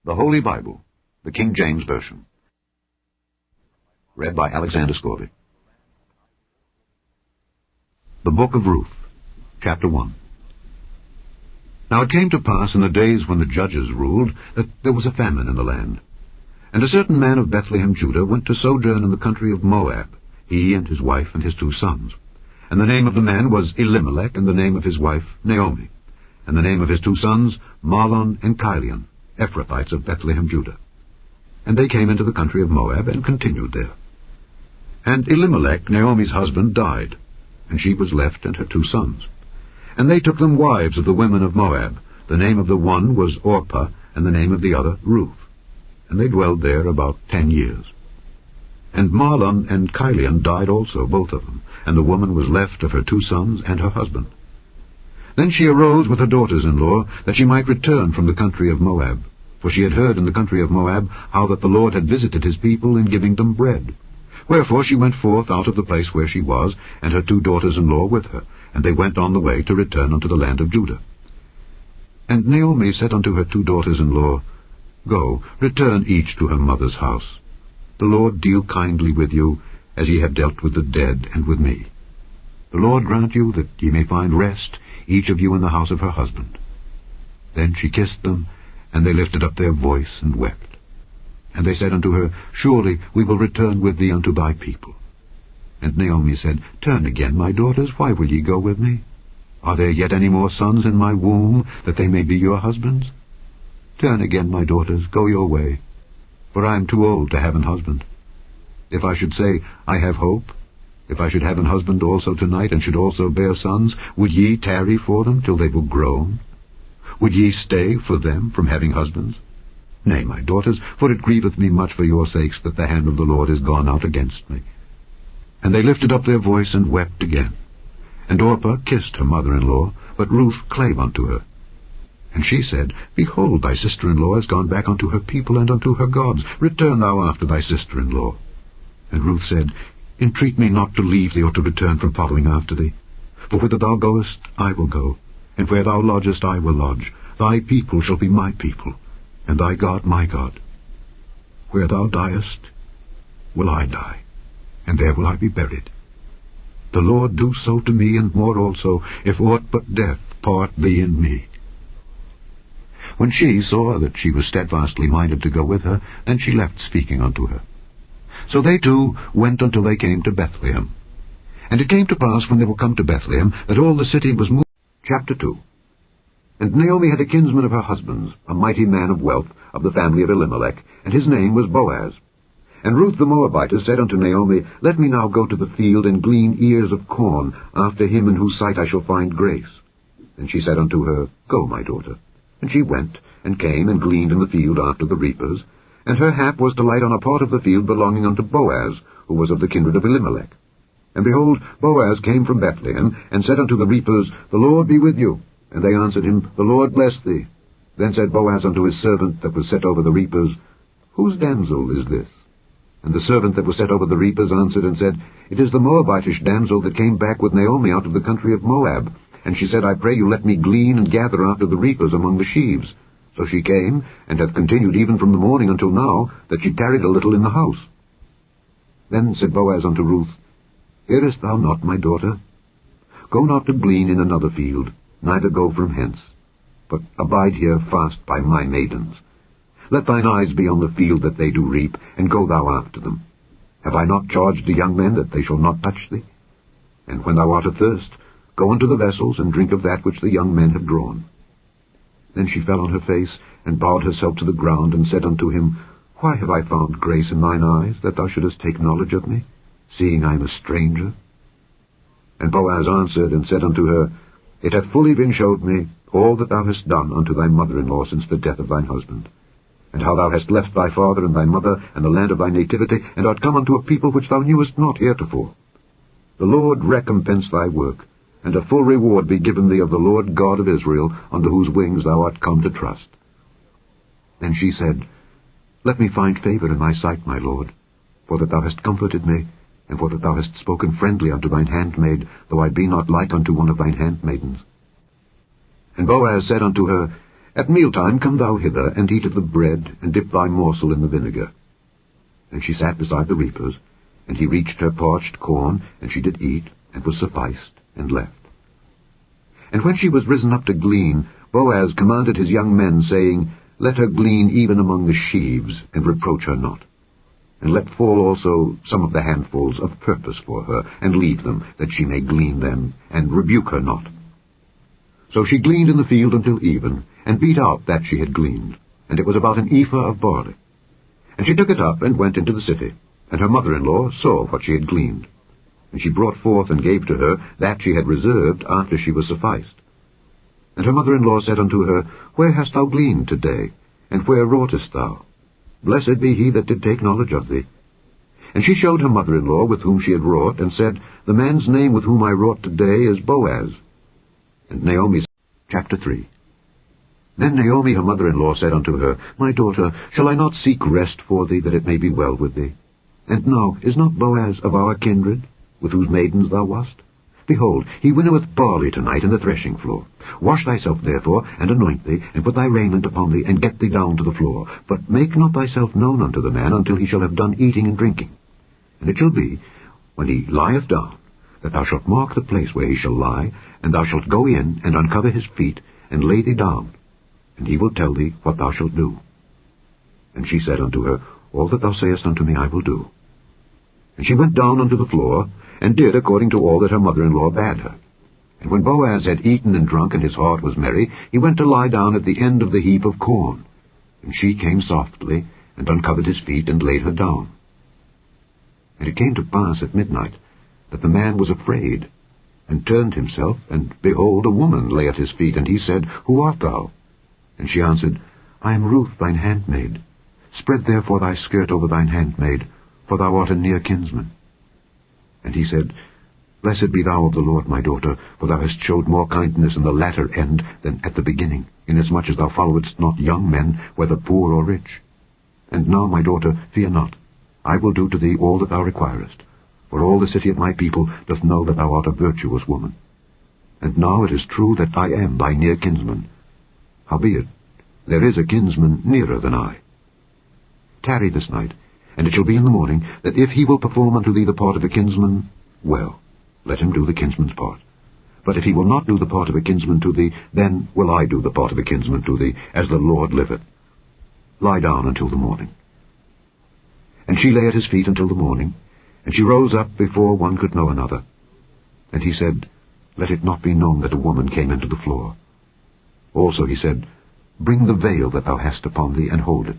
The Holy Bible, the King James Version. Read by Alexander Scorby. The Book of Ruth, Chapter 1. Now it came to pass in the days when the judges ruled that there was a famine in the land. And a certain man of Bethlehem, Judah, went to sojourn in the country of Moab, he and his wife and his 2 sons. And the name of the man was Elimelech, and the name of his wife Naomi, and the name of his 2 sons Mahlon and Chilion, Ephrathites of Bethlehem, Judah. And they came into the country of Moab, and continued there. And Elimelech, Naomi's husband, died, and she was left and her 2 sons. And they took them wives of the women of Moab. The name of the one was Orpah, and the name of the other Ruth. And they dwelled there about 10 years. And Mahlon and Chilion died also, both of them, and the woman was left of her 2 sons and her husband. Then she arose with her daughters-in-law, that she might return from the country of Moab. For she had heard in the country of Moab how that the Lord had visited his people in giving them bread. Wherefore she went forth out of the place where she was, and her 2 daughters-in-law with her, and they went on the way to return unto the land of Judah. And Naomi said unto her 2 daughters-in-law, Go, return each to her mother's house. The Lord deal kindly with you, as ye have dealt with the dead and with me. The Lord grant you that ye may find rest, each of you in the house of her husband. Then she kissed them, and they lifted up their voice and wept. And they said unto her, Surely we will return with thee unto thy people. And Naomi said, Turn again, my daughters, why will ye go with me? Are there yet any more sons in my womb, that they may be your husbands? Turn again, my daughters, go your way, for I am too old to have an husband. If I should say, I have hope, if I should have an husband also tonight, and should also bear sons, would ye tarry for them till they were grown? Would ye stay for them from having husbands? Nay, my daughters, for it grieveth me much for your sakes that the hand of the Lord is gone out against me. And they lifted up their voice and wept again. And Orpah kissed her mother-in-law, but Ruth clave unto her. And she said, Behold, thy sister-in-law is gone back unto her people and unto her gods. Return thou after thy sister-in-law. And Ruth said, Entreat me not to leave thee or to return from following after thee. For whither thou goest, I will go, and where thou lodgest, I will lodge. Thy people shall be my people, and thy God my God. Where thou diest, will I die, and there will I be buried. The Lord do so to me, and more also, if aught but death part thee and me. When she saw that she was steadfastly minded to go with her, then she left speaking unto her. So they 2 went until they came to Bethlehem. And it came to pass, when they were come to Bethlehem, that all the city was moved. Chapter 2. And Naomi had a kinsman of her husband's, a mighty man of wealth, of the family of Elimelech, and his name was Boaz. And Ruth the Moabitess said unto Naomi, Let me now go to the field, and glean ears of corn, after him in whose sight I shall find grace. And she said unto her, Go, my daughter. And she went, and came, and gleaned in the field after the reapers. And her hap was to light on a part of the field belonging unto Boaz, who was of the kindred of Elimelech. And behold, Boaz came from Bethlehem, and said unto the reapers, The Lord be with you. And they answered him, The Lord bless thee. Then said Boaz unto his servant that was set over the reapers, Whose damsel is this? And the servant that was set over the reapers answered and said, It is the Moabitish damsel that came back with Naomi out of the country of Moab. And she said, I pray you, let me glean and gather after the reapers among the sheaves. So she came, and hath continued even from the morning until now, that she tarried a little in the house. Then said Boaz unto Ruth, Hearest thou not, my daughter? Go not to glean in another field, neither go from hence, but abide here fast by my maidens. Let thine eyes be on the field that they do reap, and go thou after them. Have I not charged the young men that they shall not touch thee? And when thou art athirst, go unto the vessels, and drink of that which the young men have drawn. Then she fell on her face, and bowed herself to the ground, and said unto him, Why have I found grace in thine eyes, that thou shouldest take knowledge of me, seeing I am a stranger? And Boaz answered and said unto her, It hath fully been showed me all that thou hast done unto thy mother-in-law since the death of thine husband, and how thou hast left thy father and thy mother and the land of thy nativity, and art come unto a people which thou knewest not heretofore. The Lord recompense thy work, and a full reward be given thee of the Lord God of Israel, under whose wings thou art come to trust. Then she said, Let me find favor in thy sight, my Lord, for that thou hast comforted me, and for that thou hast spoken friendly unto thine handmaid, though I be not like unto one of thine handmaidens. And Boaz said unto her, At mealtime come thou hither, and eat of the bread, and dip thy morsel in the vinegar. And she sat beside the reapers, and he reached her parched corn, and she did eat, and was sufficed, and left. And when she was risen up to glean, Boaz commanded his young men, saying, Let her glean even among the sheaves, and reproach her not. And let fall also some of the handfuls of purpose for her, and leave them, that she may glean them, and rebuke her not. So she gleaned in the field until even, and beat out that she had gleaned, and it was about an ephah of barley. And she took it up, and went into the city, and her mother-in-law saw what she had gleaned. And she brought forth and gave to her that she had reserved after she was sufficed. And her mother-in-law said unto her, Where hast thou gleaned today, and where wroughtest thou? Blessed be he that did take knowledge of thee. And she showed her mother-in-law with whom she had wrought, and said, The man's name with whom I wrought today is Boaz. And Naomi, chapter 3. Then Naomi her mother-in-law said unto her, My daughter, shall I not seek rest for thee, that it may be well with thee? And now, is not Boaz of our kindred, with whose maidens thou wast? Behold, he winnoweth barley tonight in the threshing floor. Wash thyself therefore, and anoint thee, and put thy raiment upon thee, and get thee down to the floor. But make not thyself known unto the man until he shall have done eating and drinking. And it shall be, when he lieth down, that thou shalt mark the place where he shall lie, and thou shalt go in, and uncover his feet, and lay thee down, and he will tell thee what thou shalt do. And she said unto her, All that thou sayest unto me I will do. And she went down unto the floor, and did according to all that her mother-in-law bade her. And when Boaz had eaten and drunk, and his heart was merry, he went to lie down at the end of the heap of corn. And she came softly, and uncovered his feet, and laid her down. And it came to pass at midnight, that the man was afraid, and turned himself, and behold, a woman lay at his feet. And he said, Who art thou? And she answered, I am Ruth thine handmaid. Spread therefore thy skirt over thine handmaid, for thou art a near kinsman. And he said, Blessed be thou of the Lord, my daughter, for thou hast showed more kindness in the latter end than at the beginning, inasmuch as thou followedst not young men, whether poor or rich. And now, my daughter, fear not. I will do to thee all that thou requirest, for all the city of my people doth know that thou art a virtuous woman. And now it is true that I am thy near kinsman. Howbeit, there is a kinsman nearer than I. Tarry this night, and it shall be in the morning, that if he will perform unto thee the part of a kinsman, well, let him do the kinsman's part. But if he will not do the part of a kinsman to thee, then will I do the part of a kinsman to thee, as the Lord liveth. Lie down until the morning. And she lay at his feet until the morning, and she rose up before one could know another. And he said, Let it not be known that a woman came into the floor. Also he said, Bring the veil that thou hast upon thee, and hold it.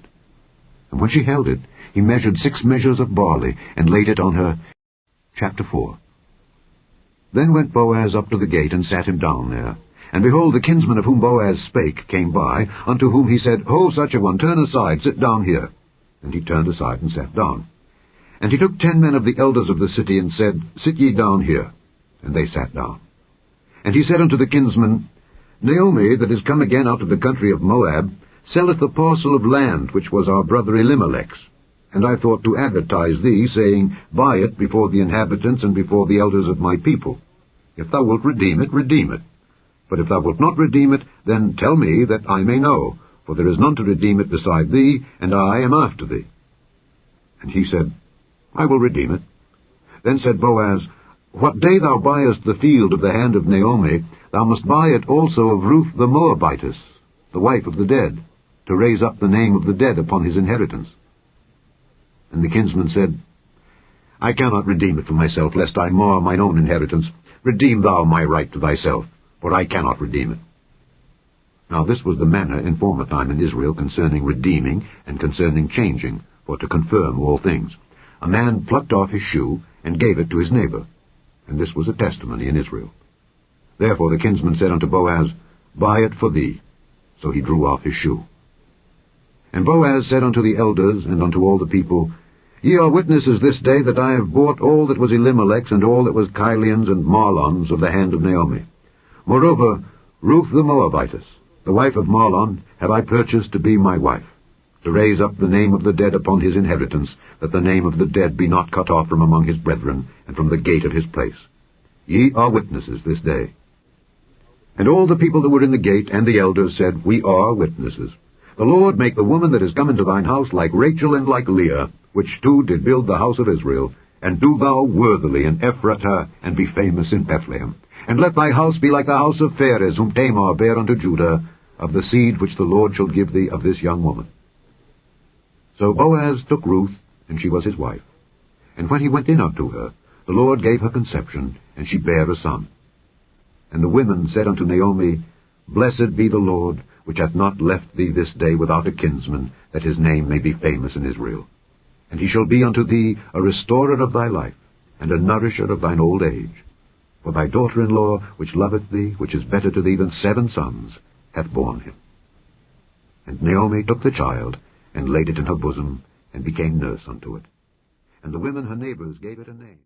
And when she held it, he measured 6 measures of barley, and laid it on her. Chapter 4. Then went Boaz up to the gate, and sat him down there. And behold, the kinsman of whom Boaz spake came by, unto whom he said, Ho, such a one, turn aside, sit down here. And he turned aside, and sat down. And he took 10 men of the elders of the city, and said, Sit ye down here. And they sat down. And he said unto the kinsman, Naomi, that is come again out of the country of Moab, selleth the parcel of land which was our brother Elimelech's. And I thought to advertise thee, saying, Buy it before the inhabitants and before the elders of my people. If thou wilt redeem it, redeem it. But if thou wilt not redeem it, then tell me, that I may know, for there is none to redeem it beside thee, and I am after thee. And he said, I will redeem it. Then said Boaz, What day thou buyest the field of the hand of Naomi, thou must buy it also of Ruth the Moabitess, the wife of the dead, to raise up the name of the dead upon his inheritance. And the kinsman said, I cannot redeem it for myself, lest I mar mine own inheritance. Redeem thou my right to thyself, for I cannot redeem it. Now this was the manner in former time in Israel concerning redeeming and concerning changing, for to confirm all things. A man plucked off his shoe and gave it to his neighbor, and this was a testimony in Israel. Therefore the kinsman said unto Boaz, Buy it for thee. So he drew off his shoe. And Boaz said unto the elders and unto all the people, Ye are witnesses this day that I have bought all that was Elimelech's and all that was Chilion's and Mahlon's of the hand of Naomi. Moreover, Ruth the Moabitess, the wife of Mahlon, have I purchased to be my wife, to raise up the name of the dead upon his inheritance, that the name of the dead be not cut off from among his brethren, and from the gate of his place. Ye are witnesses this day. And all the people that were in the gate and the elders said, We are witnesses. The Lord make the woman that is come into thine house like Rachel and like Leah, which two did build the house of Israel. And do thou worthily in Ephratah, and be famous in Bethlehem. And let thy house be like the house of Pharez, whom Tamar bare unto Judah, of the seed which the Lord shall give thee of this young woman. So Boaz took Ruth, and she was his wife. And when he went in unto her, the Lord gave her conception, and she bare a son. And the women said unto Naomi, Blessed be the Lord, which hath not left thee this day without a kinsman, that his name may be famous in Israel. And he shall be unto thee a restorer of thy life, and a nourisher of thine old age. For thy daughter-in-law, which loveth thee, which is better to thee than 7 sons, hath borne him. And Naomi took the child, and laid it in her bosom, and became nurse unto it. And the women her neighbors gave it a name.